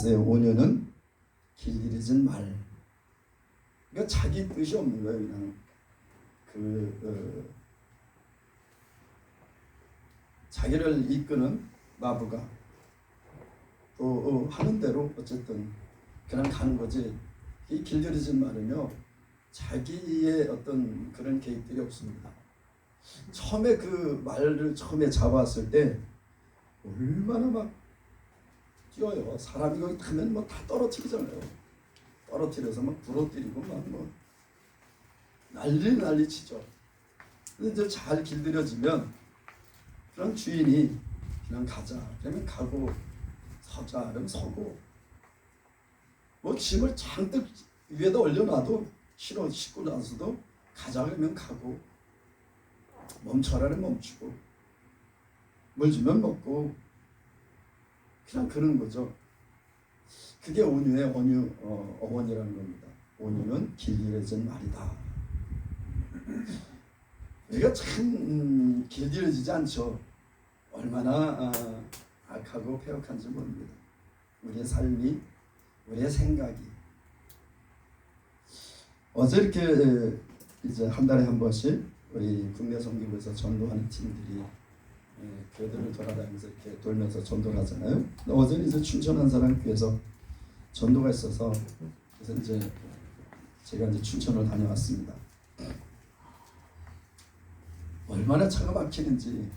5년은 길들여진 말. 그러니까 자기 뜻이 없는 거예요. 그냥 자기를 이끄는 마부가 또 하는 대로 어쨌든 그냥 가는 거지. 이 길들여진 말은요, 자기의 어떤 그런 계획들이 없습니다. 처음에 그 말을 처음에 잡았을 때 얼마나 막 뛰어요. 사람이 거기 타면 뭐 다 떨어뜨리잖아요. 떨어뜨려서 막 부러뜨리고 막 뭐 난리 치죠. 근데 이제 잘 길들여지면 그런 주인이 그냥 가자 그러면 가고, 서자 그러면 서고, 뭐 짐을 잔뜩 위에다 올려놔도 싣고 나서도 가자 그러면 가고, 멈춰라 그러면 멈추고, 물 주면 먹고, 그냥 그런 거죠. 그게 온유의 어원이라는 겁니다. 온유는 길들여진 말이다. 우리가 참 길들여지지 않죠. 얼마나 악하고 폐역한지 모릅니다. 우리의 삶이, 우리의 생각이. 어제 이렇게 이제 한 달에 한 번씩 우리 국내 선교부에서 전도하는 팀들이 교회들을 돌아다니면서 이렇게 돌면서 전도를 하잖아요. 어제는 이제 춘천한 사람 교회에서 전도가 있어서 그래서 이제 제가 이제 춘천을 다녀왔습니다. 얼마나 차가 막히는지.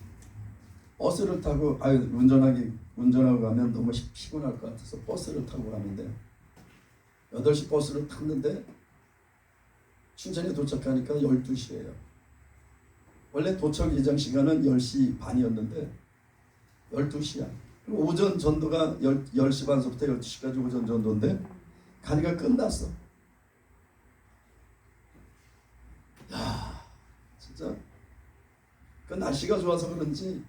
버스를 타고 운전하고 가면 너무 피곤할 것 같아서 버스를 타고 가는데 8시 버스를 탔는데 춘천에 도착하니까 12시예요. 원래 도착 예정 시간은 10시 반이었는데 12시야. 그리고 오전 전도가 10시 반서부터 12시까지 오전 전도인데 가니까 끝났어. 야, 진짜 그 날씨가 좋아서 그런지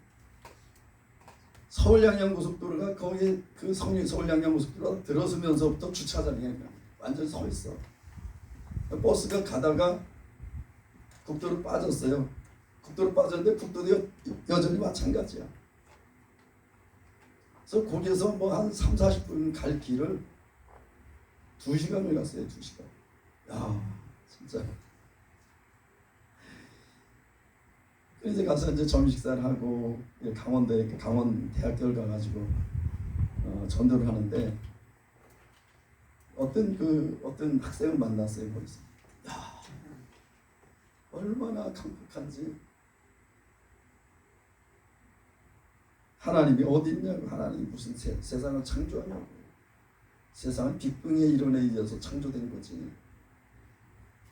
서울 양양 고속도로가 거기 그 서울 양양 고속도로가 들어서면서부터 주차장에 완전 서 있어. 버스가 가다가 국도로 빠졌어요. 국도로 빠졌는데 국도도 여전히 마찬가지야. 그래서 거기에서 뭐 한 30-40분 갈 길을 2시간을 갔어요. 2시간. 야, 진짜. 이제 가서 이제 점심 식사를 하고 강원 대학교를 가가지고 전도를 하는데 어떤 학생을 만났어요. 거기서. 야, 얼마나 강력한지. 하나님이 어디 있냐고. 하나님이 무슨 세상을 창조하냐고. 세상은 빅뱅의 이론에 의해서 창조된 거지.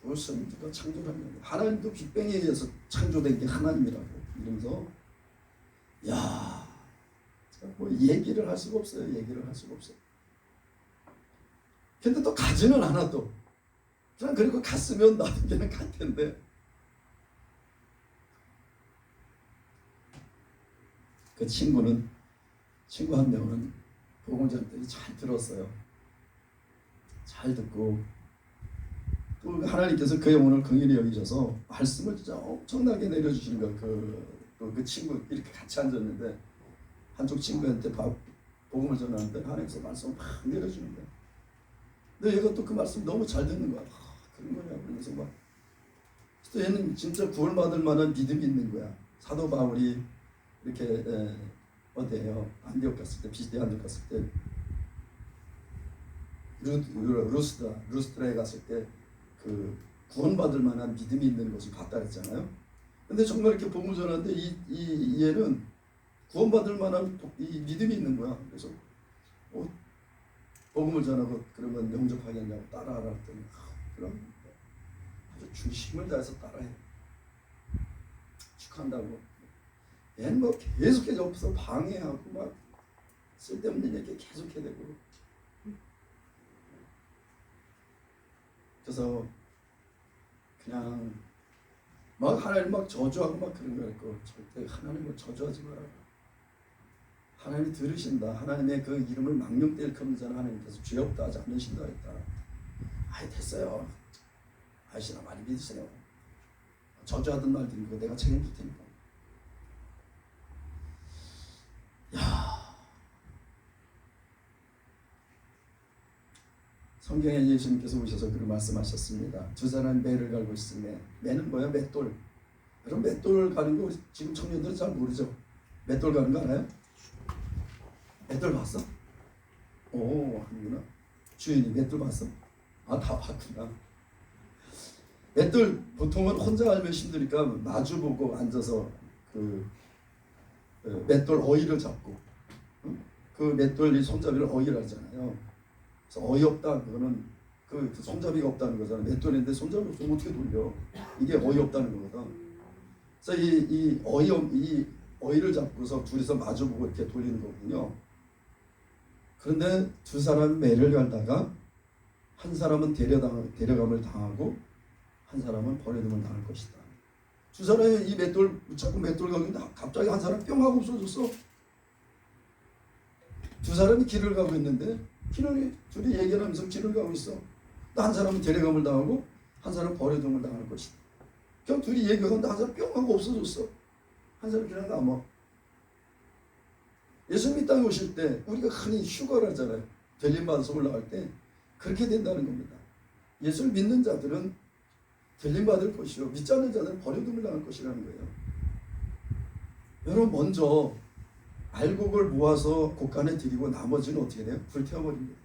무슨 누가 창조하냐고. 하나님도 빅뱅에 의해서 창조된 게 하나님이라고. 이러면서 야, 뭐 얘기를 할 수가 없어요. 얘기를 할 수가 없어요. 근데 또 가지는 않아도 그냥 그리고 갔으면 나도 그냥 갈 텐데. 그 친구 한 명은 복음전들이 잘 들었어요. 잘 듣고 또 하나님께서 그 영혼을 긍휼히 여기셔서 말씀을 진짜 엄청나게 내려주시는 거예요. 그 친구 이렇게 같이 앉았는데 한쪽 친구한테 복음을 전하는데 하나님께서 말씀을 막 내려주는 거예요. 근데 얘가 또 그 말씀 너무 잘 듣는 거야. 그런 거냐 그러면서 막. 또 얘는 진짜 구원받을 만한 믿음이 있는 거야. 사도 바울이 이렇게 어디에요? 안디옥 갔을 때, 비스데 안디옥 갔을 때 루스드라에 갔을 때 그 구원받을 만한 믿음이 있는 것을 봤다 그랬잖아요. 근데 정말 이렇게 복음을 전하는데 이 얘는 구원받을 만한 이 믿음이 있는 거야. 그래서 복음을 전하고 그러면 영접하겠냐고 따라하라 했더니 그럼 아주 중심을 다해서 따라해. 축하한다고. 얘는 뭐 계속해서 옆에서 방해하고 막 쓸데없는 얘기 계속해야 되고. 그래서 그냥 막 하나님 막 저주하고 막 그런 거였고, 절대 하나님을 저주하지 마라. 하나님이 들으신다. 하나님의 그 이름을 망령되이 일컫는 하나님께서 죄 없다 하지 않으신다 했다. 아이 됐어요. 아이씨나 많이 믿으세요. 저주하던 날도 이거 내가 책임질 테니까. 야, 성경에 예수님께서 오셔서 그렇게 말씀하셨습니다. 두 사람이 매를 갈고 있으며, 매는 뭐예요? 맷돌. 여러분 맷돌 가는 거 지금 청년들은 잘 모르죠? 맷돌 가는 거 알아요? 맷돌 봤어? 오, 아니구나. 주인이 맷돌 봤어? 아, 다 봤구나. 맷돌 보통은 혼자 알면 힘드니까 마주보고 앉아서 그 맷돌 어이를 잡고, 그 맷돌 손잡이를 어이라 하잖아요. 그래서 어이없다, 그거는 그 손잡이가 없다는 거잖아요. 맷돌인데 손잡이 없으면 어떻게 돌려? 이게 어이없다는 거거든. 그래서 이 어이를 잡고서 둘이서 마주보고 이렇게 돌리는 거군요. 그런데 두 사람이 매를 갈다가 한 사람은 데려감을 당하고 한 사람은 버려둠을 당할 것이다. 두 사람이 이 자꾸 맷돌 가고 있는데 갑자기 한 사람 뿅 하고 없어졌어. 두 사람이 길을 가고 있는데 둘이 얘기하면서 길을 가고 있어. 한 사람은 데려감을 당하고 한 사람은 버려둠을 당할 것이다. 그냥 둘이 얘기하는데 한 사람 뿅 하고 없어졌어. 한 사람 그냥 남아. 예수님이 땅에 오실 때 우리가 흔히 휴가를 하잖아요. 들림받아서 올라갈 때 그렇게 된다는 겁니다. 예수를 믿는 자들은 들림받을 것이요, 믿지 않는 자들은 버려둠을 당할 것이라는 거예요. 여러분 먼저 알고 그걸 모아서 곳간에 드리고 나머지는 어떻게 돼요? 불태워버립니다.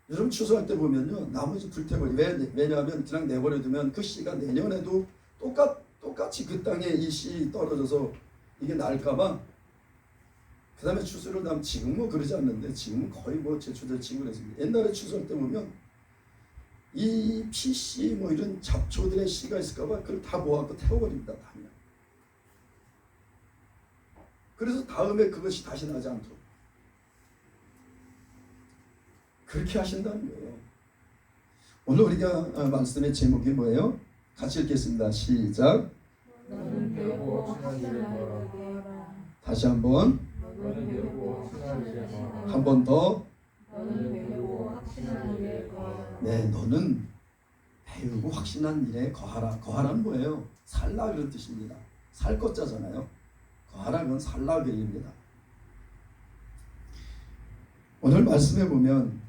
여러분 추수할 때 보면요, 나머지 불태워버려요. 왜냐하면 그냥 내버려두면 그 씨가 내년에도 똑같이 그 땅에 이 씨 떨어져서 이게 날까봐. 그 다음에 추수를 하면 지금 뭐 그러지 않는데 지금은 거의 뭐 제초제치고 그랬습니다. 옛날에 추수할 때 보면 이 피씨 뭐 이런 잡초들의 씨가 있을까봐 그걸 다 모아서 태워버립니다. 다면. 그래서 다음에 그것이 다시 나지 않도록 그렇게 하신다는 거예요. 오늘 우리가 말씀의 제목이 뭐예요? 같이 읽겠습니다. 시작. 너는 배우고 확신한 일을 거라. 다시 한번. 너는 배우고 확신한 일을 거라. 한 번 더. 너는 배우고 확신한 일을 거라. 네, 너는 배우고 확신한 일에 거하라. 거하라는 뭐예요? 살라 그런 뜻입니다. 살 것자잖아요. 거하라는 건 살라 그 얘기입니다. 오늘 말씀해 보면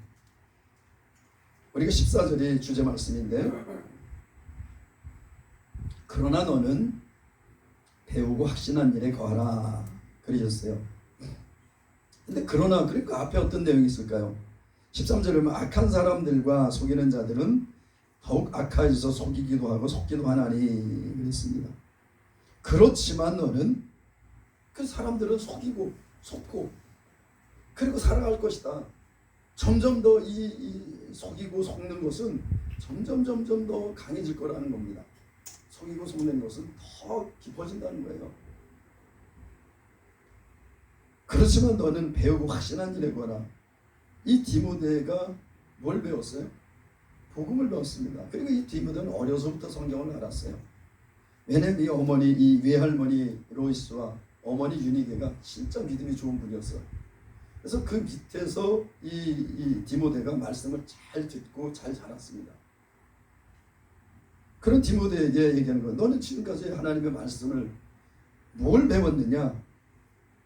우리가 14절이 주제 말씀인데, 그러나 너는 배우고 확신한 일에 거하라 그러셨어요. 근데 그러나 그러니까 앞에 어떤 내용이 있을까요? 13절에 보면 악한 사람들과 속이는 자들은 더욱 악하여서 속이기도 하고 속기도 하나니 그랬습니다. 그렇지만 너는 그 사람들은 속고 그리고 살아갈 것이다. 점점 더 이 속이고 속는 것은 점점 더 강해질 거라는 겁니다. 속이고 속는 것은 더 깊어진다는 거예요. 그렇지만 너는 배우고 확신한 일에 거하라. 이 디모데가 뭘 배웠어요? 복음을 배웠습니다. 그리고 이 디모데는 어려서부터 성경을 알았어요. 왜냐면 이 어머니, 이 외할머니 로이스와 어머니 유니게가 진짜 믿음이 좋은 분이었어요. 그래서 그 밑에서 이 디모데가 말씀을 잘 듣고 잘 자랐습니다. 그런 디모데에게 얘기하는 거예요. 너는 지금까지 하나님의 말씀을 뭘 배웠느냐?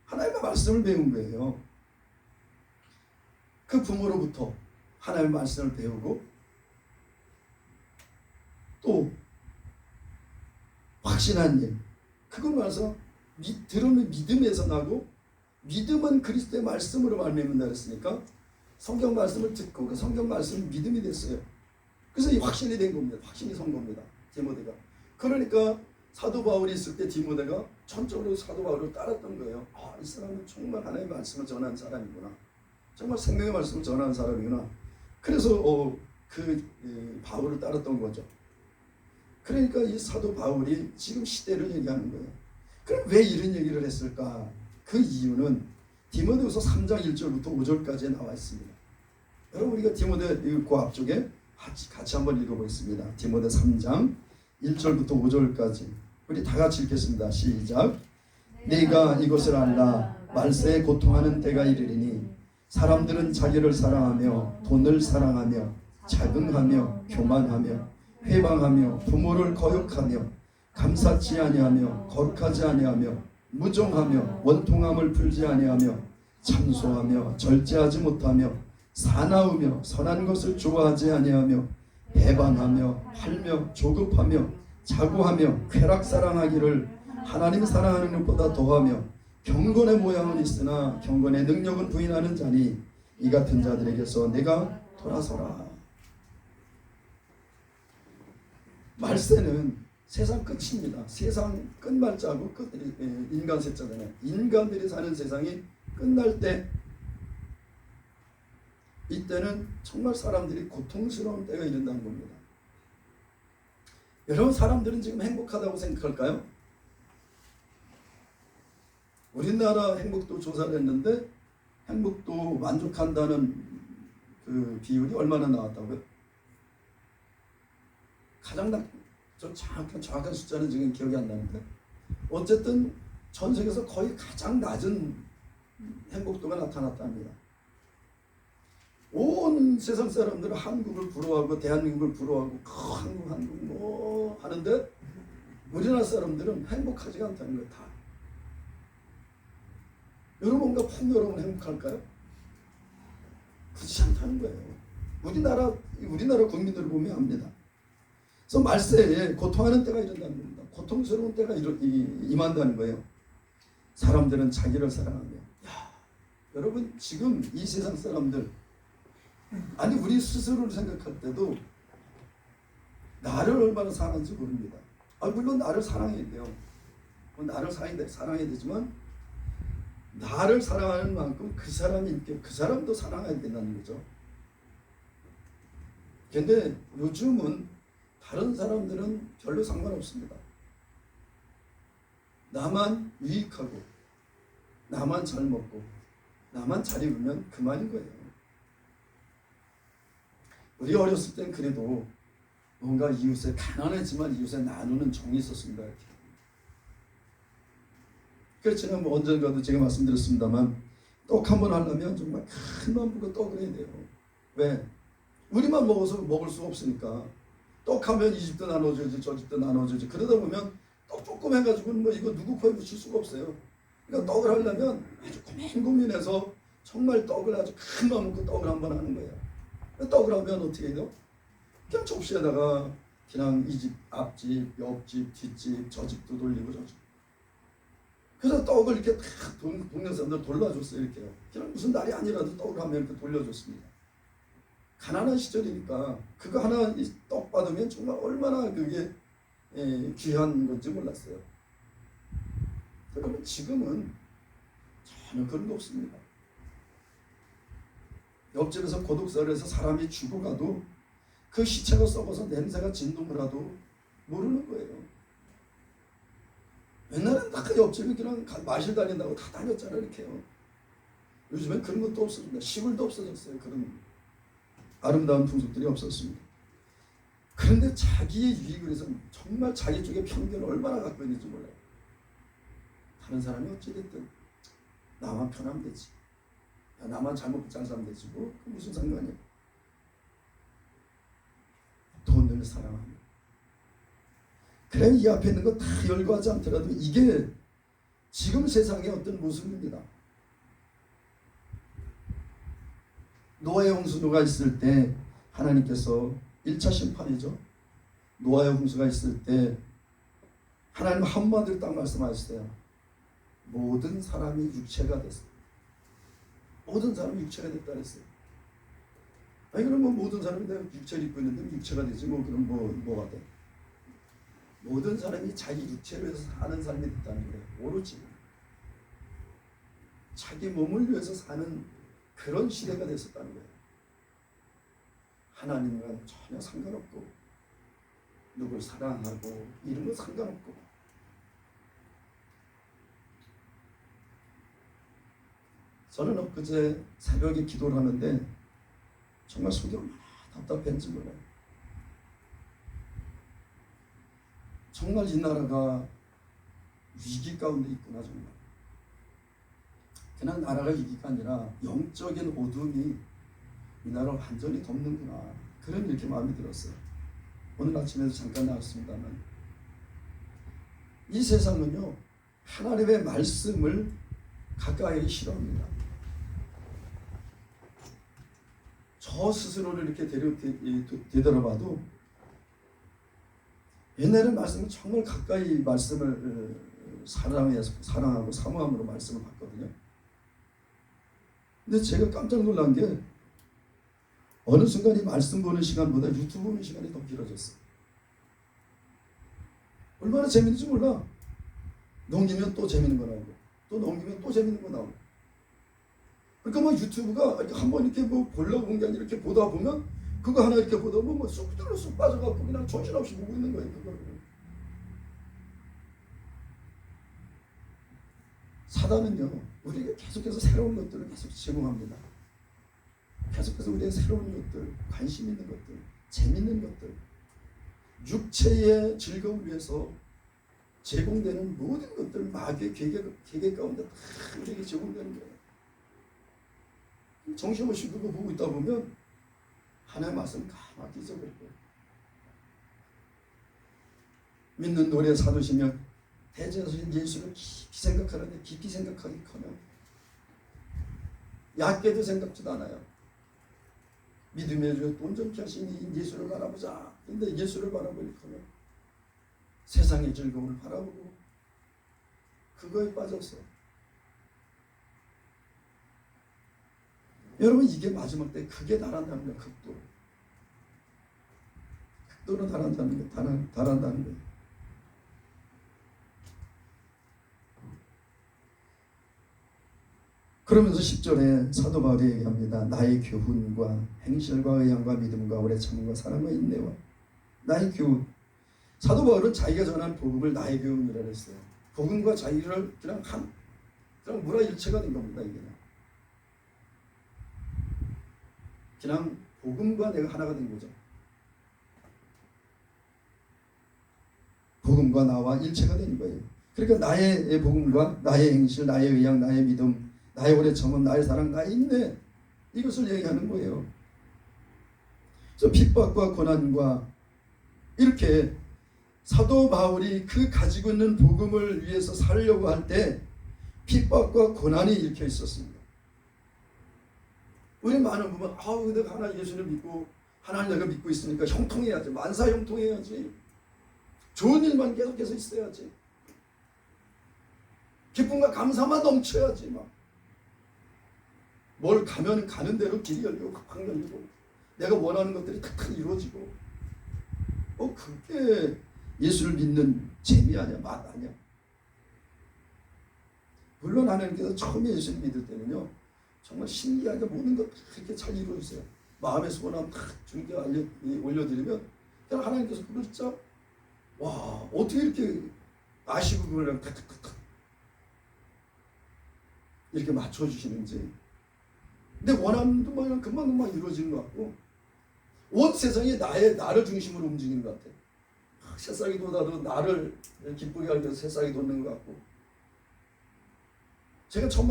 하나님의 말씀을 배운 거예요. 그 부모로부터 하나님의 말씀을 배우고 또 확신한 일, 그걸 말해서 들으면 믿음에서 나고, 믿음은 그리스도의 말씀으로 말미암는다 그랬으니까 성경 말씀을 듣고 그 성경 말씀이 믿음이 됐어요. 그래서 이 확신이 된 겁니다. 확신이 선 겁니다. 디모데가. 그러니까 사도 바울이 있을 때 디모데가 전적으로 사도 바울을 따랐던 거예요. 아, 이 사람은 정말 하나님의 말씀을 전하는 사람이구나. 정말 생명의 말씀을 전하는 사람이구나. 그래서 바울을 따랐던 거죠. 그러니까 이 사도 바울이 지금 시대를 얘기하는 거예요. 그럼 왜 이런 얘기를 했을까? 그 이유는 디모데후서 3장 1절부터 5절까지에 나와 있습니다. 여러분 우리가 디모데 그 앞쪽에 같이 한번 읽어보겠습니다. 디모데 3장 1절부터 5절까지 우리 다 같이 읽겠습니다. 시작. 네가 이것을 알라. 말세에 고통하는 때가 이르리니 사람들은 자기를 사랑하며 돈을 사랑하며 자긍하며 교만하며 회방하며 부모를 거역하며 감사치 아니하며 거룩하지 아니하며 무정하며 원통함을 풀지 아니하며 참소하며 절제하지 못하며 사나우며 선한 것을 좋아하지 아니하며 배반하며 팔며 조급하며 자고하며 쾌락사랑하기를 하나님 사랑하는 것보다 더하며 경건의 모양은 있으나 경건의 능력은 부인하는 자니 이 같은 자들에게서 내가 돌아서라. 말세는 세상 끝입니다. 세상 끝말자고 인간 세자잖아요. 인간들이 사는 세상이 끝날 때, 이때는 정말 사람들이 고통스러운 때가 이른다는 겁니다. 여러분, 사람들은 지금 행복하다고 생각할까요? 우리나라 행복도 조사를 했는데 행복도 만족한다는 그 비율이 얼마나 나왔다고요? 가장 정확한 숫자는 지금 기억이 안 나는데, 어쨌든 전 세계에서 거의 가장 낮은 행복도가 나타났답니다. 온 세상 사람들은 한국을 부러워하고 대한민국을 부러워하고 한국 뭐 하는데 우리나라 사람들은 행복하지가 않다는 거예요. 다. 여러분, 뭔가 풍요로운 행복할까요? 그렇지 않다는 거예요. 우리나라 국민들을 보면 압니다. 그래서 말세에 고통하는 때가 이른다는 겁니다. 고통스러운 때가 임한다는 거예요. 사람들은 자기를 사랑하며, 여러분, 지금 이 세상 사람들, 아니 우리 스스로를 생각할 때도 나를 얼마나 사랑하는지 모릅니다. 물론 나를 사랑해야 돼요. 나를 사랑해야 되지만 나를 사랑하는 만큼 그 사람도 사랑해야 된다는 거죠. 근데 요즘은 다른 사람들은 별로 상관없습니다. 나만 유익하고 나만 잘 먹고 나만 잘 입으면 그만인 거예요. 우리 어렸을 땐 그래도 뭔가 이웃에, 가난하지만 이웃에 나누는 정이 있었습니다. 이렇게. 그렇지만 뭐 언젠가도 제가 말씀드렸습니다만, 떡 한 번 하려면 정말 큰 맘 먹고 떡을 해야 돼요. 왜? 우리만 먹어서 먹을 수가 없으니까. 떡하면 이 집도 나눠줘야지, 저 집도 나눠줘야지. 그러다 보면 떡 조금 해가지고는 뭐 이거 누구 코에 묻힐 수가 없어요. 그러니까 떡을 하려면 아주 고민해서 정말 떡을 아주 큰 맘 먹고 떡을 한 번 하는 거예요. 떡을 하면 어떻게 해요? 그냥 접시에다가 그냥 이 집, 앞집, 옆집, 뒷집, 저 집도 돌리고 저 집. 그래서 떡을 이렇게 탁 동네 사람들 돌려줬어요. 이렇게요. 그냥 무슨 날이 아니라도 떡을 하면 이렇게 돌려줬습니다. 가난한 시절이니까 그거 하나 떡 받으면 정말 얼마나 그게 귀한 건지 몰랐어요. 그러면 지금은 전혀 그런 거 없습니다. 옆집에서 고독사를 해서 사람이 죽어가도 그 시체가 썩어서 냄새가 진동을 하도 모르는 거예요. 옛날엔 다 옆집에 그냥 마실 다닌다고 다 다녔잖아요. 이렇게요. 요즘엔 그런 것도 없어집니다. 시골도 없어졌어요. 그런 아름다운 풍속들이 없었습니다. 그런데 자기의 유익을 위해서 정말 자기 쪽에 편견을 얼마나 갖고 있는지 몰라요. 다른 사람이 어찌됐든 나만 편하면 되지. 나만 잘 먹고 잘 살면 되지. 뭐 무슨 상관이야. 돈을 사랑하며. 그래, 이 앞에 있는 거 다 열거하지 않더라도 이게 지금 세상의 어떤 모습입니다. 노아의 홍수가 있을 때 하나님께서 1차 심판이죠. 노아의 홍수가 있을 때 하나님 한마디로 딱 말씀하셨어요. 모든 사람이 육체가 됐어요. 모든 사람이 육체가 됐다 그랬어요. 아니 그러면 모든 사람이 내가 육체를 입고 있는데 육체가 되지 뭐 그럼 뭐가 돼? 모든 사람이 자기 육체를 위해서 사는 삶이 됐다는 거예요. 오로지 자기 몸을 위해서 사는 그런 시대가 됐었다는 거예요. 하나님과 전혀 상관없고 누굴 사랑하고 이런 건 상관없고. 저는 엊그제 새벽에 기도를 하는데 정말 속이 얼마나 답답했는지 몰라요. 정말 이 나라가 위기 가운데 있구나. 정말 그냥 나라가 위기가 아니라 영적인 어둠이 이 나라를 완전히 덮는구나. 그런 이렇게 마음이 들었어요. 오늘 아침에도 잠깐 나왔습니다만 이 세상은요 하나님의 말씀을 가까이 싫어합니다. 더 스스로를 이렇게 되돌아봐도 옛날에 말씀을 정말 가까이 말씀을 사랑하고 사모함으로 말씀을 받거든요. 근데 제가 깜짝 놀란 게 어느 순간 이 말씀 보는 시간보다 유튜브 보는 시간이 더 길어졌어요. 얼마나 재밌는지 몰라. 넘기면 또 재밌는 거 나오고 또 넘기면 또 재밌는 거 나오고. 그러니까 뭐 유튜브가 한번 이렇게 뭐 보려고 본 게 아니라 이렇게 보다 보면 그거 하나 이렇게 보다 보면 쑥 들어 쑥 빠져갖고 그냥 정신없이 보고 있는 거예요. 그걸. 사단은요 우리에게 계속해서 새로운 것들을 계속 제공합니다. 계속해서 우리의 새로운 것들, 관심 있는 것들, 재밌는 것들, 육체의 즐거움을 위해서 제공되는 모든 것들 마귀의 계획 가운데 다 우리에게 제공되는 거예요. 정신없이 그거 보고 있다 보면 하나님의 말씀 가만히 잊어버릴 거예요. 믿는 노래 사두시면 대제사장 예수를 깊이 생각하는데 깊이 생각하기커녕 얕게도 생각지도 않아요. 믿음의 주 온전케 하신 예수를 바라보자. 근데 예수를 바라보니까요 세상의 즐거움을 바라보고 그거에 빠졌어. 여러분 이게 마지막 때 그게 달한다는 거야. 극도로 달한다는 거, 달한다는 거예요. 그러면서 10절에 사도 바울이 얘기합니다. 나의 교훈과 행실과 의향과 믿음과 오래 참음과 사랑과 인내와 나의 교훈. 사도 바울은 자기가 전한 복음을 나의 교훈이라고 했어요. 복음과 자기를 그냥 물화일체가 된 겁니다. 이게 그냥 복음과 내가 하나가 된 거죠. 복음과 나와 일체가 되는 거예요. 그러니까 나의 복음과 나의 행실, 나의 의향, 나의 믿음, 나의 오래 참음, 나의 사랑, 나의 인내, 이것을 얘기하는 거예요. 그래서 핍박과 고난과 이렇게 사도 바울이 그 가지고 있는 복음을 위해서 살려고 할 때 핍박과 고난이 일으켜 있었습니다. 우리 많은 부분 내가 하나님 예수를 믿고 하나님 내가 믿고 있으니까 형통해야지, 만사 형통해야지, 좋은 일만 계속해서 있어야지, 기쁨과 감사만 넘쳐야지, 뭘 가면 가는 대로 길이 열리고 팍팍 열리고 내가 원하는 것들이 탁탁 이루어지고 그게 예수를 믿는 재미 아니야, 맛 아니야. 물론 하나님께서 처음에 예수를 믿을 때는요 정말 신기하게 모든 것 그렇게 잘 이루어주세요. 마음의 소원함 탁 주님께 올려드리면 하나님께서 그걸 진짜 와 어떻게 이렇게 아시고 그걸 탁탁탁탁 이렇게 맞춰주시는지. 근데 원하는 것만 금방 이루어지는 것 같고 온 세상이 나를 중심으로 움직이는 것 같아. 새싹이 돋아도 나를 기쁘게 하기 위해서 새싹이 돋는 것 같고. 제가 처음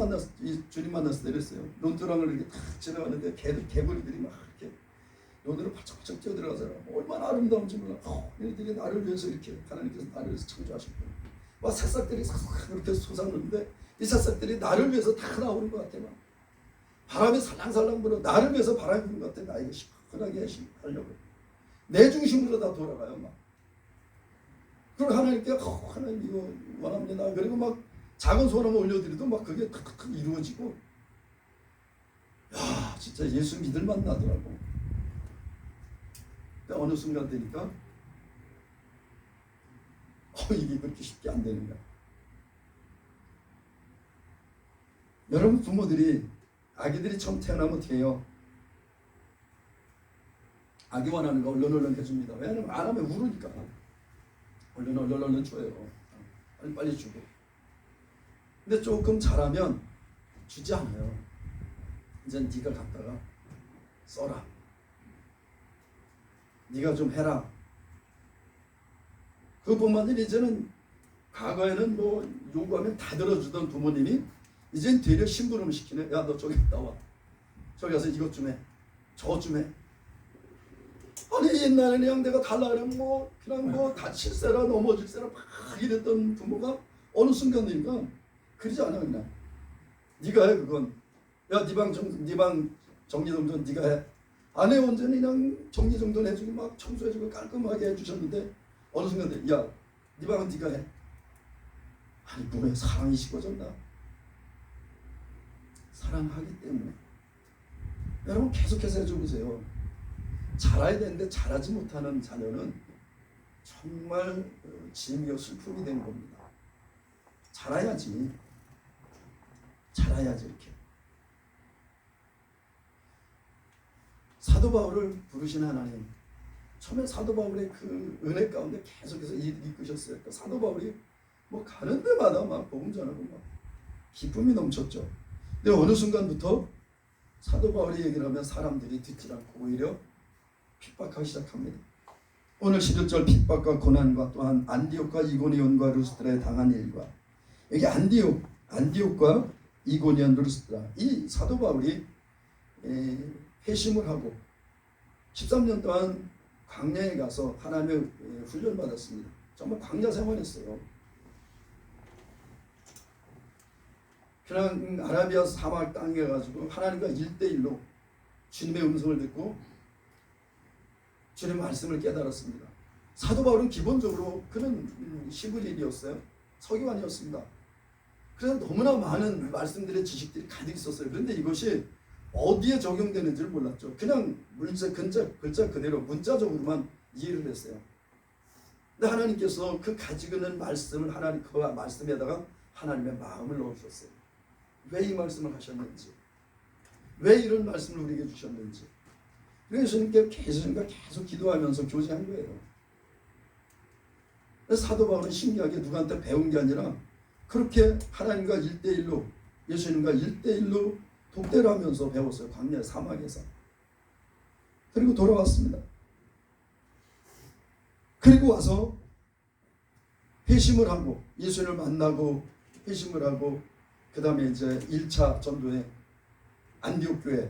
주님 만났을 때 이랬어요. 논두렁을 이렇게 탁 지나가는데 개구리들이 막 이렇게 논으로 바짝바짝 뛰어들어가서 얼마나 아름다운지 몰라. 얘네들이 나를 위해서 이렇게 하나님께서 나를 위해서 창조하셨고 막 새싹들이 싹 이렇게 솟았는데 이 새싹들이 나를 위해서 다 나오는 것 같아. 막 바람이 살랑살랑 불어 나를 위해서 바람이 부는 것 같아. 나에게 시원하게 하려고 내 중심으로 다 돌아가요. 막 그리고 하나님께 하나님 이거 원합니다. 그리고 막 작은 소원을 올려드려도 막 그게 탁탁탁 이루어지고 야 진짜 예수 믿을만 나더라고. 근데 어느 순간 되니까 이게 그렇게 쉽게 안 되는 거야. 여러분 부모들이 아기들이 처음 태어나면 어떻게 해요? 아기 원하는 거 얼른 해줍니다. 왜냐면 안 하면 울으니까 얼른 줘요. 빨리 주고. 근데 조금 잘하면 주지 않아요. 이제 네가 갖다가 써라. 네가 좀 해라. 그것뿐만 아니라 이제는 과거에는 뭐 요구하면 다 들어주던 부모님이 이젠 되려 심부름을 시키네. 야 너 저기 나와. 저기 가서 이것 좀 해. 저것 좀 해. 아니 옛날에는 그냥 내가 달라 그러면 그냥 다칠세라 넘어질세라 막 이랬던 부모가 어느 순간 되니까 그러지 않아. 그냥 네가 해 그건. 야 네 방 정리동전 네가 해. 아내 온전히 그냥 정리정돈해주고 막 청소해주고 깔끔하게 해주셨는데 어느 순간 야, 네 방은 네가 해. 아니 몸에 사랑이 식어졌나? 사랑하기 때문에. 여러분 계속해서 해줘보세요. 잘해야 되는데 잘하지 못하는 자녀는 정말 짐이요 슬픔이 되는 겁니다. 잘해야지. 잘해야지 이렇게. 사도 바울을 부르신 하나님. 처음에 사도 바울의 그 은혜 가운데 계속해서 이끄셨어요. 그러니까 사도 바울이 뭐 가는 데마다 막 복음 전하고 막 기쁨이 넘쳤죠. 근데 어느 순간부터 사도 바울이 얘기를 하면 사람들이 듣지 않고 오히려 핍박하기 시작합니다. 오늘 11절 핍박과 고난과 또한 안디옥과 이고니온과 루스드라에 당한 일과 여기 안디옥과 이고니온 루스드라 이 사도 바울이 회심을 하고 13년 동안 광야에 가서 하나님의 훈련을 받았습니다. 정말 광야 생활했어요. 그냥 아라비아 사막 땅에 가지고 하나님과 1대1로 주님의 음성을 듣고 주님의 말씀을 깨달았습니다. 사도 바울은 기본적으로 그는 시브리인이었어요. 서기관이었습니다. 그래서 너무나 많은 말씀들의 지식들이 가득 있었어요. 그런데 이것이 어디에 적용되는지를 몰랐죠. 그냥 글자 그대로 문자적으로만 이해를 했어요. 근데 하나님께서 그 가지고 있는 말씀을 그 말씀에다가 하나님의 마음을 넣으셨어요. 왜 이 말씀을 하셨는지, 왜 이런 말씀을 우리에게 주셨는지. 그래서 예수님께 계속 기도하면서 교제한 거예요. 그래서 사도 바울은 신기하게 누구한테 배운 게 아니라 그렇게 하나님과 1대1로 예수님과 1대1로 독대를 하면서 배웠어요. 광야 사막에서. 그리고 돌아왔습니다. 그리고 와서 회심을 하고 예수님을 만나고 회심을 하고 그 다음에 이제 1차 전도회 안디옥 교회,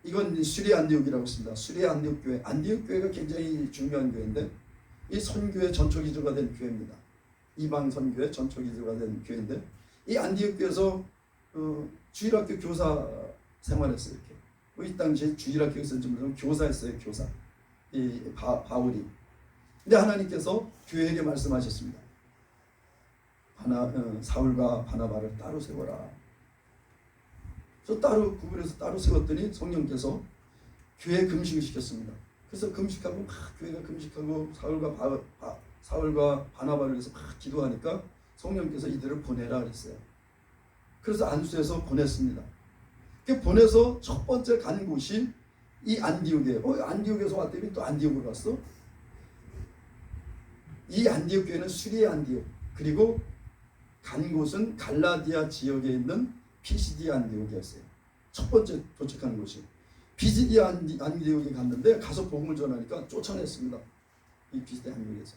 이건 수리 안디옥이라고 했습니다. 수리 안디옥 교회, 안디옥 교회가 굉장히 중요한 교회인데 이 선교의 전초기조가 된 교회입니다. 이방 선교의 전초기조가 된 교회인데 이 안디옥 교회에서 주일학교 교사 생활했어요. 이렇게 이 당시에 주일학교 교사는 교사였어요. 교사 이 바울이. 근데 하나님께서 교회에게 말씀하셨습니다. 사울과 바나바를 따로 세워라. 그래서 따로 구분해서 따로 세웠더니 성령께서 교회 금식을 시켰습니다. 그래서 금식하고 막 교회가 금식하고 사울과 바나바를 위해서 막 기도하니까 성령께서 이들을 보내라 그랬어요. 그래서 안수해서 보냈습니다. 보내서 첫 번째 간 곳이 이 안디옥이에요. 안디옥에서 왔더니 또 안디옥으로 갔어. 이 안디옥 교회는 수리의 안디옥, 그리고 간 곳은 갈라디아 지역에 있는 피시디아 안디옥이었어요. 첫 번째 도착한 곳이 피시디아 안디옥에 갔는데 가서 복음을 전하니까 쫓아냈습니다. 이 피시디아 안디옥에서.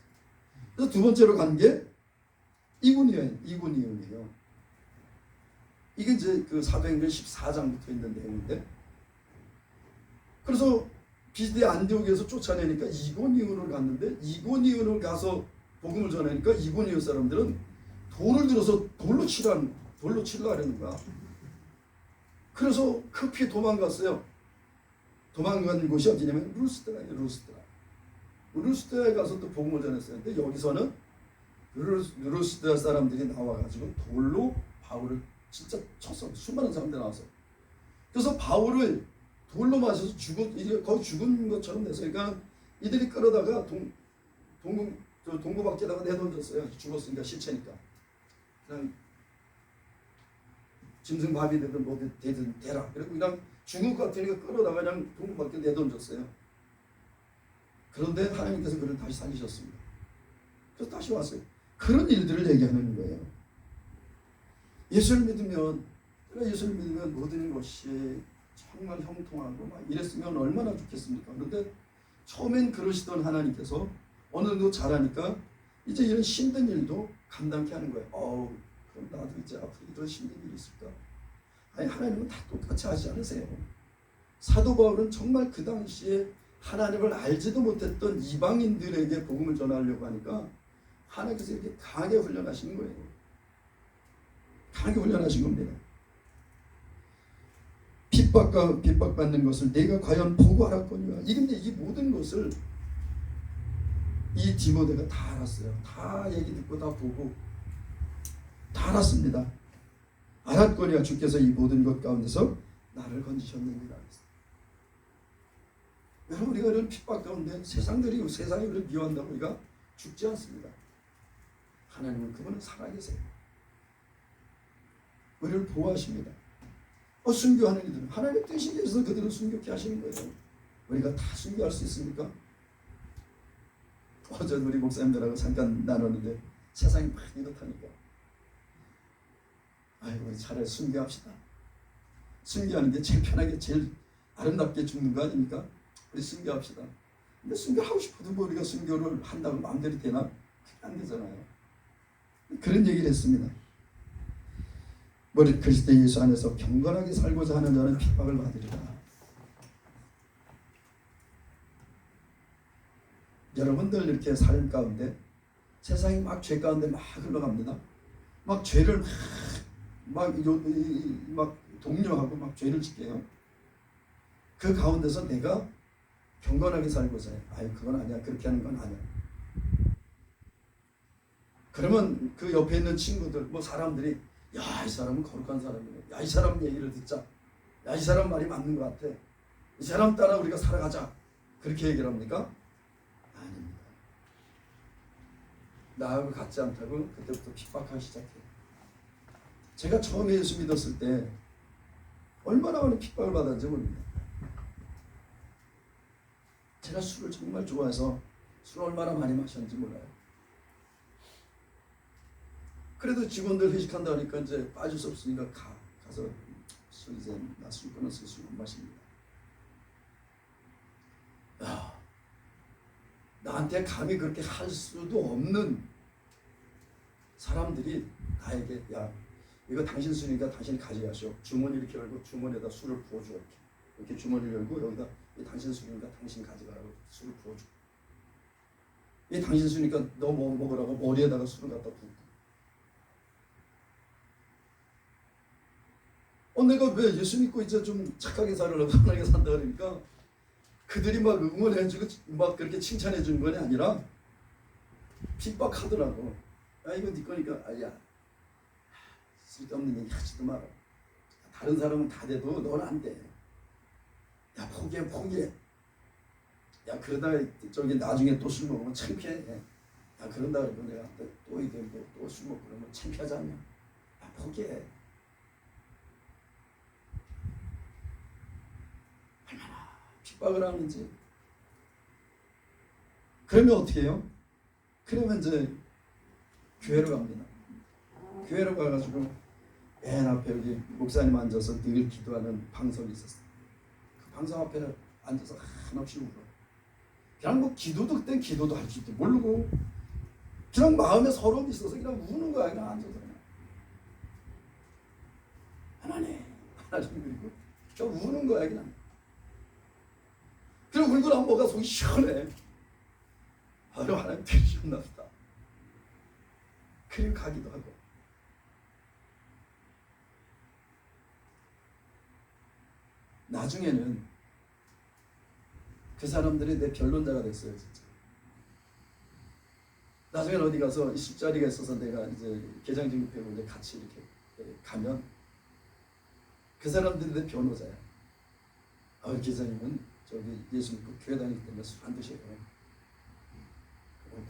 그래서 두 번째로 간 게 이고니온이에요. 이게 이제 그 사도행전 14장부터 있는 내용인데, 그래서 피시디아 안디옥에서 쫓아내니까 이고니온을 갔는데, 이고니온을 가서 복음을 전하니까 이고니온 사람들은 돌을 들어서 돌로 치려 하려는 거야. 그래서 급히 도망갔어요. 도망간 곳이 어디냐면 루스드라예요. 루스드라에 가서 또 복음을 전했어요. 근데 여기서는 루스드라 사람들이 나와가지고 돌로 바울을 진짜 쳤어. 수많은 사람들이 나와서. 그래서 바울을 돌로 맞아서 거의 죽은 것처럼 됐어요. 그러니까 이들이 끌어다가 동구 밖에다가 내던졌어요. 죽었으니까 시체니까. 그냥 짐승밥이 되든 뭐 되든 대라. 그리고 그냥 죽을 것 같으니까 끌어다가 그냥 동구 밖에 내던졌어요. 그런데 하나님께서 그를 다시 살리셨습니다. 그래서 다시 왔어요. 그런 일들을 얘기하는 거예요. 예수를 믿으면 모든 것이 정말 형통하고 막 이랬으면 얼마나 좋겠습니까? 그런데 처음엔 그러시던 하나님께서 어느 정도 잘하니까 이제 이런 힘든 일도 감당케 하는 거예요. 그럼 나도 이제 앞으로 이런 힘든 일이 있을까? 아니, 하나님은 다 똑같이 하지 않으세요. 사도 바울은 정말 그 당시에 하나님을 알지도 못했던 이방인들에게 복음을 전하려고 하니까 하나님께서 이렇게 강하게 훈련하시는 거예요. 강하게 훈련하신 겁니다. 핍박받는 것을 내가 과연 보고 알았거니와. 이근데 이 모든 것을 이 디모데가 다 알았어요. 다 얘기 듣고 다 보고 다 알았습니다. 알았거니와 주께서 이 모든 것 가운데서 나를 건지셨느니라. 여러분, 우리가 이런 핍박 가운데 세상이 우리를 미워한다고 우리가 죽지 않습니다. 하나님은 그분은 살아계세요. 우리를 보호하십니다. 순교하는 이들은 하나님의 뜻이 계셔서 그들을 순교케 하시는 거예요. 우리가 다 순교할 수 있습니까? 어제 우리 목사님들하고 잠깐 나눴는데 세상이 막 이렇다니까. 아이고, 우리 차라리 순교합시다. 순교하는 게 제일 편하게 제일 아름답게 죽는 거 아닙니까? 우리 순교합시다. 근데 순교하고 싶어도 뭐 우리가 순교를 한다고 마음대로 되나? 안 되잖아요. 그런 얘기를 했습니다. 우리 그리스도 예수 안에서 경건하게 살고자 하는 자는 핍박을 받으리라. 여러분들 이렇게 삶 가운데 세상이 막 죄 가운데 막 흘러갑니다. 막 죄를 막 독려하고 막 죄를 짓게요. 그 가운데서 내가 경건하게 살고자 해. 아유, 그건 아니야. 그렇게 하는 건 아니야. 그러면 그 옆에 있는 친구들, 뭐 사람들이, 야, 이 사람은 거룩한 사람이네. 야, 이 사람 얘기를 듣자. 야, 이 사람 말이 맞는 것 같아. 이 사람 따라 우리가 살아가자. 그렇게 얘기를 합니까? 아닙니다. 나하고 같지 않다고 그때부터 핍박하기 시작해요. 제가 처음에 예수 믿었을 때 얼마나 많은 핍박을 받았는지 모릅니다. 제가 술을 정말 좋아해서 술을 얼마나 많이 마셨는지 몰라요. 그래도 직원들 회식한다 하니까 이제 빠질 수 없으니까 가서 술 이제 나 술 끊어서 술 못 마십니다. 야, 나한테 감히 그렇게 할 수도 없는 사람들이 나에게, 야, 이거 당신 술이니까 당신이 가져가시오. 주머니 이렇게 열고 주머니에다 술을 부어줘. 이렇게 주머니를 열고 여기다, 이 당신 술이니까 당신 가져가라고 술을 부어줘. 이 당신 술이니까 너 뭐 먹으라고 머리에다가 술을 갖다 붓고. 내가 왜 예수 믿고 이제 좀 착하게 살으려고 편하게 산다 그러니까 그들이 막 응원해주고 막 그렇게 칭찬해주는 건 아니라 핍박하더라고. 야, 이거 네 거니까, 아야, 쓸데없는 얘기 하지도 마라. 다른 사람은 다 돼도 넌 안 돼. 야, 포기해. 야, 그러다 저기 나중에 또 술 먹으면 창피해. 야, 그런다 그러면 내가 또 이게 뭐 또 술 먹고 그러면 창피하지 않냐? 야, 포기해. 얼마나 핍박을 하는지. 그러면 어떻게 해요? 그러면 이제 교회로 갑니다. 교회로 가가지고 맨 앞에 여기 목사님 앉아서 늘 기도하는 방석이 있었어요. 그 방석 앞에 앉아서 한없이 울어. 그냥 뭐 기도도 그땐 기도도 할 줄도 모르고 그냥 마음에 서러움이 있어서 그냥 우는 거야. 그냥 앉아서 그냥. 하나님 그리고 그냥 우는 거야. 그냥. 그리고 울고 나면 뭐가 속이 시원해. 바로 하나님 되셨나 보다. 그리고 가기도 하고. 나중에는 그 사람들이 내 변론자가 됐어요, 진짜. 나중에는 어디 가서 술자리가 있어서 내가 이제 개장 진급하고 이제 같이 이렇게 가면 그 사람들이 내 변호자야. 기자님은 저기 예수 믿고 교회 다니기 때문에 술 안 드셔요.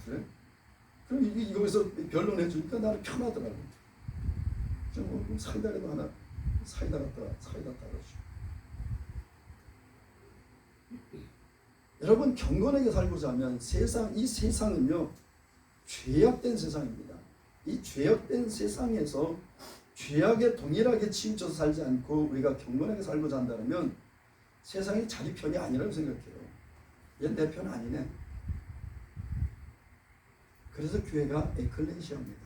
그래? 그럼 여기서 변론해 주니까 나는 편하더라고. 그럼 사이다라도 하나 사이다 따라주고. 여러분, 경건하게 살고자 하면 이 세상은요 죄악된 세상입니다. 이 죄악된 세상에서 죄악에 동일하게 치우쳐서 살지 않고 우리가 경건하게 살고자 한다면 세상이 자기 편이 아니라고 생각해요. 얘는 내 편 아니네. 그래서 교회가 에클레시아입니다.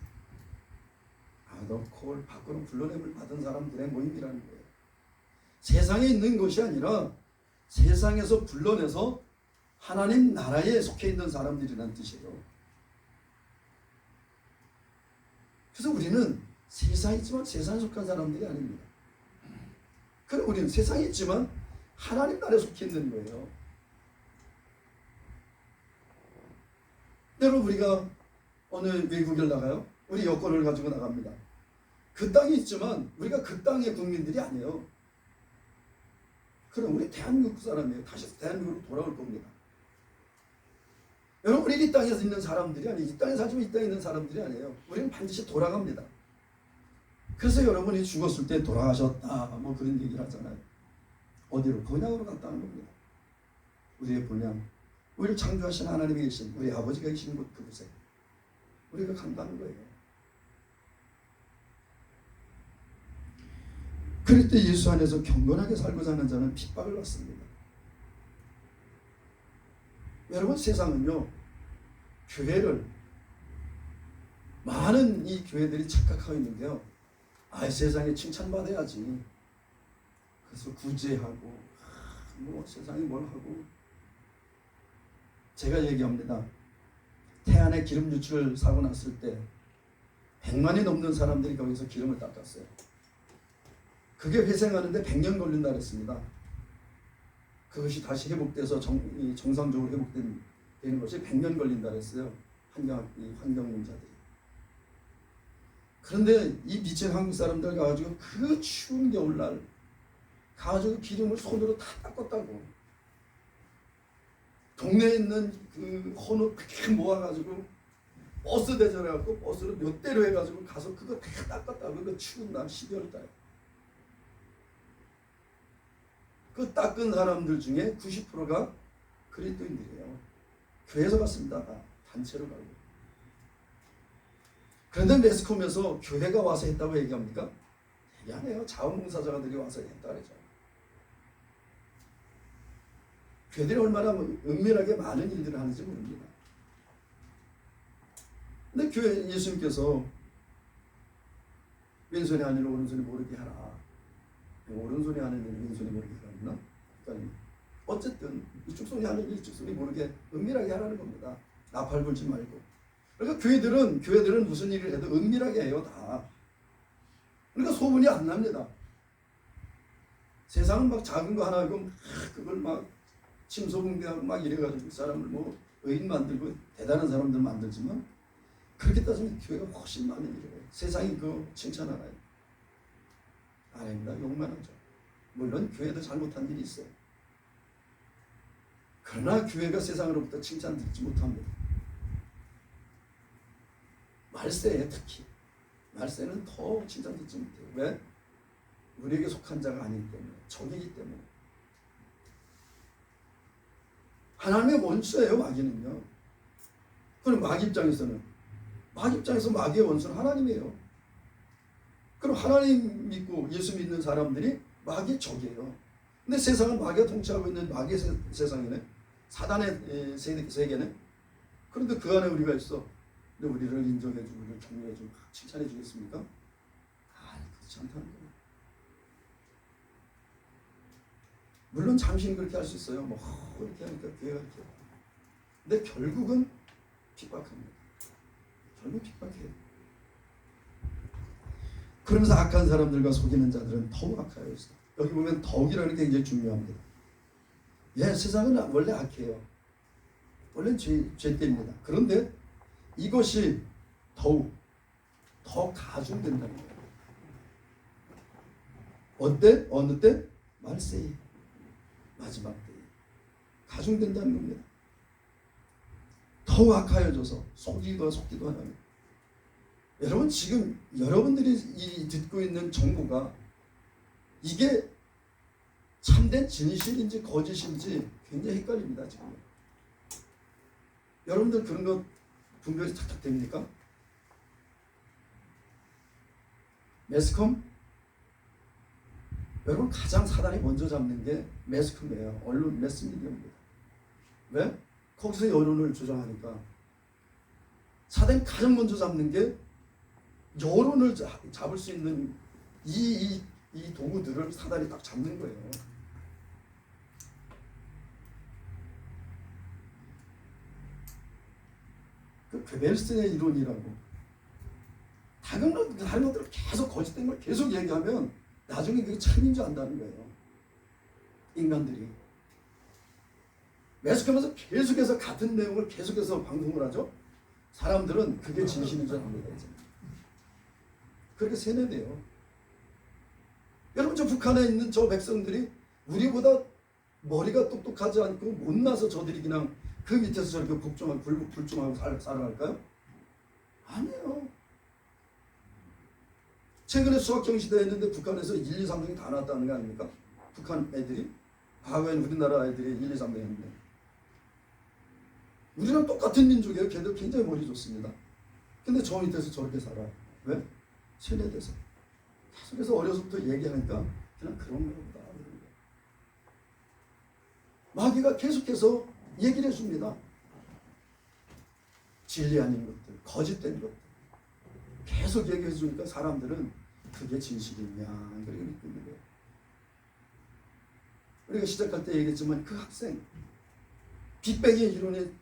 콜 밖으로 불러냄을 받은 사람들의 모임이라는 거예요. 세상에 있는 것이 아니라 세상에서 불러내서 하나님 나라에 속해 있는 사람들이라는 뜻이에요. 그래서 우리는 세상이지만 세상에 속한 사람들이 아닙니다. 그럼 우리는 세상에 있지만 하나님 나라에 속해 있는 거예요. 여러분, 우리가 어느 외국을 나가요? 우리 여권을 가지고 나갑니다. 그 땅에 있지만 우리가 그 땅의 국민들이 아니에요. 그럼 우리 대한민국 사람이에요. 다시 대한민국으로 돌아올 겁니다. 여러분, 우리 이 땅에 있는 사람들이 아니에요. 이 땅에 살지만 이 땅에 있는 사람들이 아니에요. 우리는 반드시 돌아갑니다. 그래서 여러분이 죽었을 때 돌아가셨다 뭐 그런 얘기를 하잖아요. 어디로? 본향으로 갔다는 겁니다. 우리의 본향, 우리를 창조하신 하나님이 계신 우리 아버지가 계신 곳 그곳에 우리가 간다는 거예요. 그리스도 예수 안에서 경건하게 살고자 하는 자는 핍박을 받습니다. 여러분, 세상은요, 교회를 많은 이 교회들이 착각하고 있는데요. 세상에 칭찬받아야지. 그래서 구제하고 뭐 세상에 뭘 하고. 제가 얘기합니다. 태안에 기름 유출 사고 났을 때 100만이 넘는 사람들이 거기서 기름을 닦았어요. 그게 회생하는데 100년 걸린다 그랬습니다. 그것이 다시 회복돼서 정상적으로 회복되는 것이 100년 걸린다 그랬어요. 환경문자들이. 그런데 이 미친 한국 사람들 가가지고 그 추운 겨울날 가가지고 기름을 손으로 다 닦았다고. 동네에 있는 그 헌옷 그렇게 모아가지고 버스 대절해갖고 버스로 몇 대로 해가지고 가서 그거 다 닦았다고. 그 추운 날 12월달. 그 닦은 사람들 중에 90%가 그리스도인들이에요. 교회에서 갔습니다. 단체로 가고. 그런데 매스컴에서 교회가 와서 했다고 얘기합니까? 되게 안 해요. 자원봉사자들이 와서 했다 그러죠. 교회들이 얼마나 은밀하게 많은 일들을 하는지 모릅니다. 근데 교회 예수님께서 왼손이 아니라 오른손이 모르게 하라. 오른손이 하는 일을 왼손이 모르게 하나? 그러니까 어쨌든 이쪽 손이 하는 일 이쪽 손이 모르게 은밀하게 하라는 겁니다. 나팔 불지 말고. 그러니까 교회들은 무슨 일을 해도 은밀하게 해요, 다. 그러니까 소문이 안 납니다. 세상은 막 작은 거 하나 하고 그걸 막 침소봉대하고 막 이래가지고 사람을 뭐 의인 만들고 대단한 사람들 만들지만 그렇게 따지면 교회가 훨씬 많은 일을 해요. 세상이 그거 칭찬하나요? 아닙니다. 욕만 하죠. 물론 교회도 잘못한 일이 있어요. 그러나 교회가 세상으로부터 칭찬 듣지 못합니다. 말세에 특히. 말세는 더 칭찬 듣지 못해요. 왜? 우리에게 속한 자가 아니기 때문에. 적이기 때문에. 하나님의 원수예요, 마귀는요. 그럼 마귀 입장에서는 마귀의 원수는 하나님이에요. 그럼 하나님 믿고 예수 믿는 사람들이 마귀의 적이에요. 근데 세상은 마귀가 통치하고 있는 마귀의 세상이네. 사단의 세계네. 그런데 그 안에 우리가 있어. 근데 우리를 인정해주고 우리를 격려해주고 칭찬해 주겠습니까? 그렇지 않다는 거예요. 물론 잠시는 그렇게 할 수 있어요. 뭐 이렇게 하니까 교회가 이렇게. 근데 결국은 핍박합니다. 결국 핍박해요. 그러면서 악한 사람들과 속이는 자들은 더욱 악하여. 여기 보면 더욱이라는 게 굉장히 중요합니다. 세상은 원래 악해요. 원래는 죄때입니다. 그런데 이것이 더욱 더 가중된다는 거예요. 어때? 어느 때? 말세에. 마지막 때에. 가중된다는 겁니다. 더욱 악하여져서 속기도 하나요. 여러분, 지금 여러분들이 듣고 있는 정보가 이게 참된 진실인지 거짓인지 굉장히 헷갈립니다. 지금 여러분들 그런 거 분별이 탁탁 됩니까? 매스컴? 여러분, 가장 사단이 먼저 잡는 게 매스컴이에요. 언론, 매스미디어입니다. 왜? 거기서 여론을 조정하니까. 사단이 가장 먼저 잡는 게 여론을 잡을 수 있는 이 도구들을 사단이 딱 잡는 거예요. 그 괴벨스의 이론이라고. 다른 것들을 계속 거짓된 걸 계속 얘기하면 나중에 그게 참인 줄 안다는 거예요. 인간들이 매숙하면서 계속해서 같은 내용을 계속해서 방송을 하죠. 사람들은 그게 진실인 줄 압니다. 이제. 그렇게 세뇌돼요. 여러분, 저 북한에 있는 저 백성들이 우리보다 머리가 똑똑하지 않고 못나서 저들이 그냥 그 밑에서 저렇게 복종하고 불종하고 살아갈까요? 아니에요. 최근에 수학경시대 했는데 북한에서 1, 2, 3등이 다 나왔다는 거 아닙니까? 북한 애들이. 과거엔 우리나라 애들이 1, 2, 3등 했는데. 우리랑 똑같은 민족이에요. 걔들 굉장히 머리 좋습니다. 근데 저 밑에서 저렇게 살아요. 왜? 세뇌돼서. 계속해서 어려서부터 얘기하니까 그냥 그런 거보다. 마귀가 계속해서 얘기를 해줍니다. 진리 아닌 것들, 거짓된 것들. 계속 얘기해 주니까 사람들은 그게 진실이냐 그렇게 믿는 거예요. 우리가 시작할 때 얘기했지만 그 학생 빅뱅의 이론이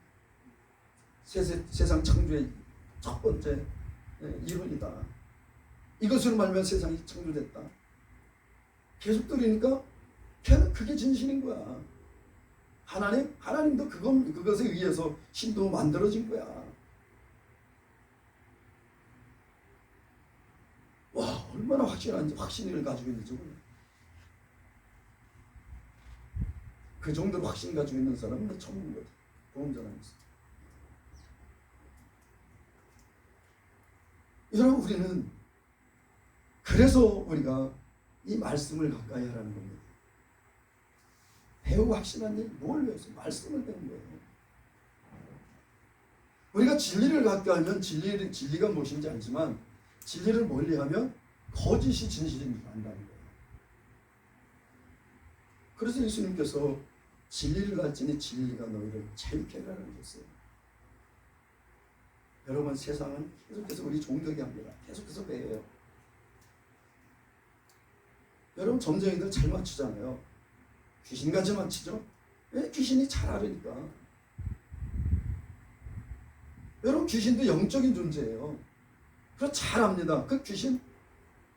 세상 창조의 첫 번째 이론이다. 이것으로 말하면 세상이 창조됐다. 계속 들으니까 걔는 그게 진실인 거야. 하나님도 그것에 의해서 신도 만들어진 거야. 와, 얼마나 확신한지, 확신을 가지고 있는지. 그 정도로 확신 가지고 있는 사람은 처음 본 거다. 보험자라면서. 여러분, 우리는 그래서 우리가 이 말씀을 가까이 하라는 겁니다. 배우고 확신한 일, 뭘 배웠어? 말씀을 배운 거예요. 우리가 진리를 가까이 하면 진리가 무엇인지 알지만 진리를 멀리하면 거짓이 진실인 줄 안다는 거예요. 그래서 예수님께서 진리를 가르치니 진리가 너희를 자유케 하라 그러셨어요. 여러분, 세상은 계속해서 우리 종되게 합니다. 계속해서 배워요. 여러분, 점쟁이들 잘 맞추잖아요. 귀신같이 맞추죠? 왜? 귀신이 잘 알으니까. 여러분, 귀신도 영적인 존재예요. 그거 잘 압니다. 그 귀신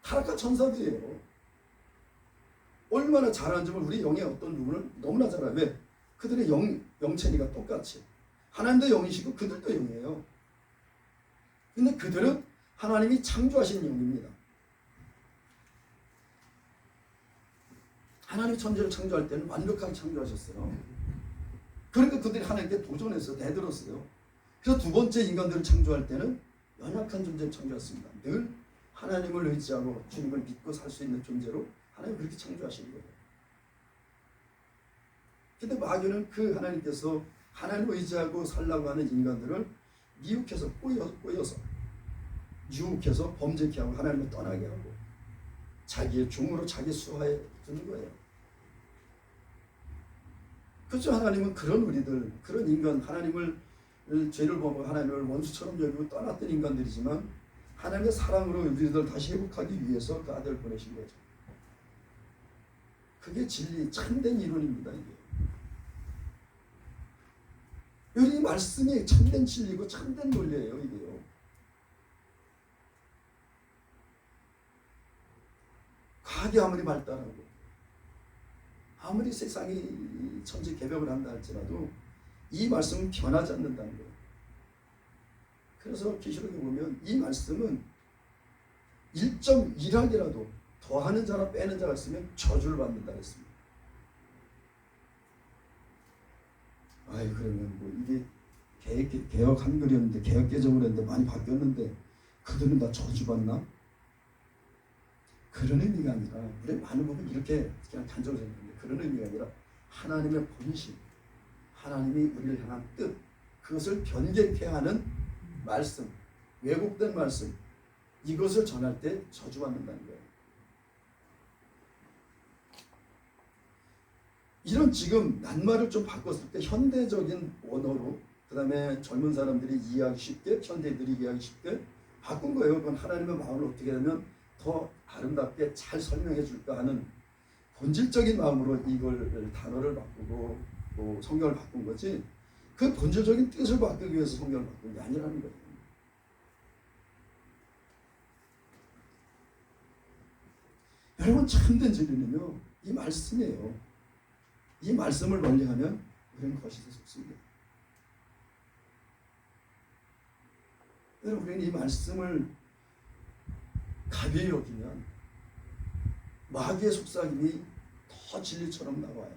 타락한 천사들이에요. 얼마나 잘하는지 우리 영의 어떤 부분을 너무나 잘 알아요. 왜? 그들의 영체니까 똑같이. 하나님도 영이시고 그들도 영이에요. 근데 그들은 하나님이 창조하신 영입니다. 하나님이 천지를 창조할 때는 완벽하게 창조하셨어요. 그러니까 그들이 하나님께 도전해서 대들었어요. 그래서 두 번째 인간들을 창조할 때는 연약한 존재를 창조했습니다. 늘 하나님을 의지하고 주님을 믿고 살 수 있는 존재로 하나님이 그렇게 창조하신 거예요. 근데 마귀는 그 하나님께서 하나님을 의지하고 살라고 하는 인간들을 미혹해서 꼬여서 유혹해서 범죄케 하고 하나님을 떠나게 하고 자기의 종으로 자기 수하에 두는 거예요. 그렇죠. 하나님은 그런 우리들, 그런 인간, 하나님을 죄를 범하고 하나님을 원수처럼 여기고 떠났던 인간들이지만 하나님의 사랑으로 우리들 다시 회복하기 위해서 그 아들을 보내신 거죠. 그게 진리, 참된 이론입니다. 이게 이 말씀이 참된 진리고 참된 논리예요. 이게요. 과학이 아무리 발달하고 아무리 세상이 천지 개벽을 한다 할지라도 이 말씀은 변하지 않는다는 거예요. 그래서 계시록에 보면 이 말씀은 1.1학이라도 더하는 자나 빼는 자가 있으면 저주를 받는다 했습니다. 아이, 그러면 뭐 이게 개혁 한글이었는데 개혁 개정을 했는데 많이 바뀌었는데 그들은 다 저주받나? 그런 의미가 아니라 우리 많은 부분 이렇게 그냥 단정을 생각하는데 그런 의미가 아니라 하나님의 본심, 하나님이 우리를 향한 뜻, 그것을 변개케 하는 말씀, 왜곡된 말씀, 이것을 전할 때 저주받는다는 거예요. 이런 지금 낱말을 좀 바꿨을 때 현대적인 언어로 그 다음에 젊은 사람들이 이해하기 쉽게, 현대인들이 이해하기 쉽게 바꾼 거예요. 그건 하나님의 마음을 어떻게 하면 더 아름답게 잘 설명해 줄까 하는 본질적인 마음으로 이걸 단어를 바꾸고 또 성경을 바꾼 거지, 그 본질적인 뜻을 바꾸기 위해서 성경을 바꾼 게 아니라는 거예요. 여러분 참된 진리는요 이 말씀이에요. 이 말씀을 멀리하면 우리는 거짓에 속습니다. 여러분 우리는 이 말씀을 가벼이 여기면 마귀의 속삭임이 더 진리처럼 나와요.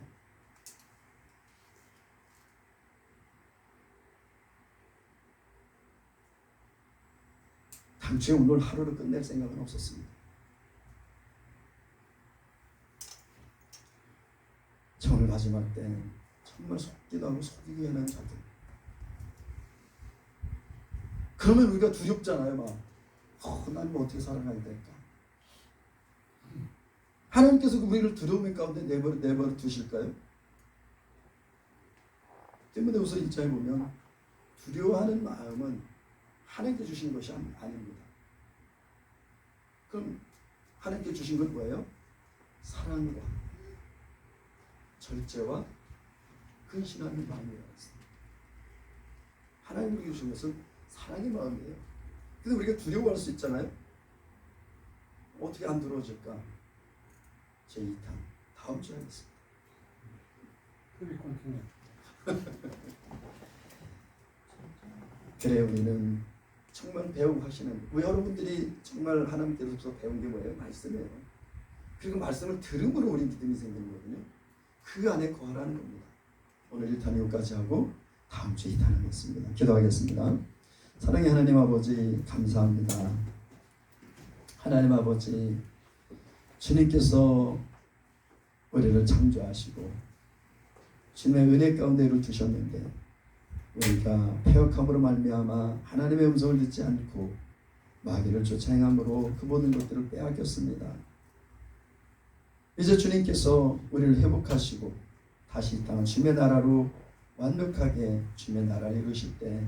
당초에 오늘 하루를 끝낼 생각은 없었습니다. 자, 오늘 마지막 때 정말 속기도 하고 속이기도 하는 자들. 그러면 우리가 두렵잖아요. 난 뭐 어떻게 살아가야 될까? 하나님께서 우리를 두려움 가운데 내버려 두실까요? 디모데후서 1장에 보면 두려워하는 마음은 하나님께 주신 것이 아닙니다. 그럼 하나님께 주신 건 뭐예요? 사랑과 절제와 근신하는 마음이라고 했습니다. 하나님께 주신 것은 사랑의 마음이에요. 근데 우리가 두려워할 수 있잖아요. 어떻게 안 두려워질까? 제2탄 다음 주에 하겠습니다. 그래 우리는 정말 배우고 하시는 여러분들이 정말 하나님께서 배운 게 뭐예요? 말씀이에요. 그리고 말씀을 들음으로 우리 믿음이 생기는 거거든요. 그 안에 거하라는 겁니다. 오늘 1탄 여기까지 하고 다음 주에 2탄 하겠습니다. 기도하겠습니다. 사랑의 하나님 아버지 감사합니다. 하나님 아버지 주님께서 우리를 창조하시고 주님의 은혜 가운데 이를 두셨는데 우리가 패역함으로 말미암아 하나님의 음성을 듣지 않고 마귀를 쫓아 행함으로 그 모든 것들을 빼앗겼습니다. 이제 주님께서 우리를 회복하시고 다시 이 땅을 주님의 나라로 완벽하게 주님의 나라를 이루실 때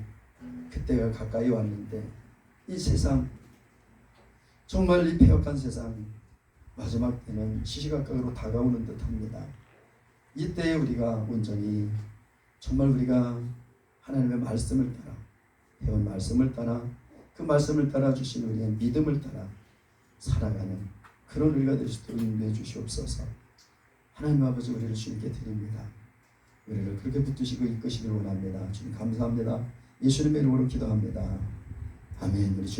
그때가 가까이 왔는데 이 세상 정말 이 패역한 세상 마지막 때는 시시각각으로 다가오는 듯합니다. 이때에 우리가 온전히 정말 우리가 하나님의 말씀을 따라 배운 말씀을 따라 그 말씀을 따라 주신 우리의 믿음을 따라 살아가는 그런 우리가 될 수 있도록 인도해 주시옵소서. 하나님 아버지 우리를 주님께 드립니다. 우리를 그렇게 붙드시고 이끄시길 원합니다. 주님 감사합니다. 예수님의 이름으로 기도합니다. 아멘. 우리 주님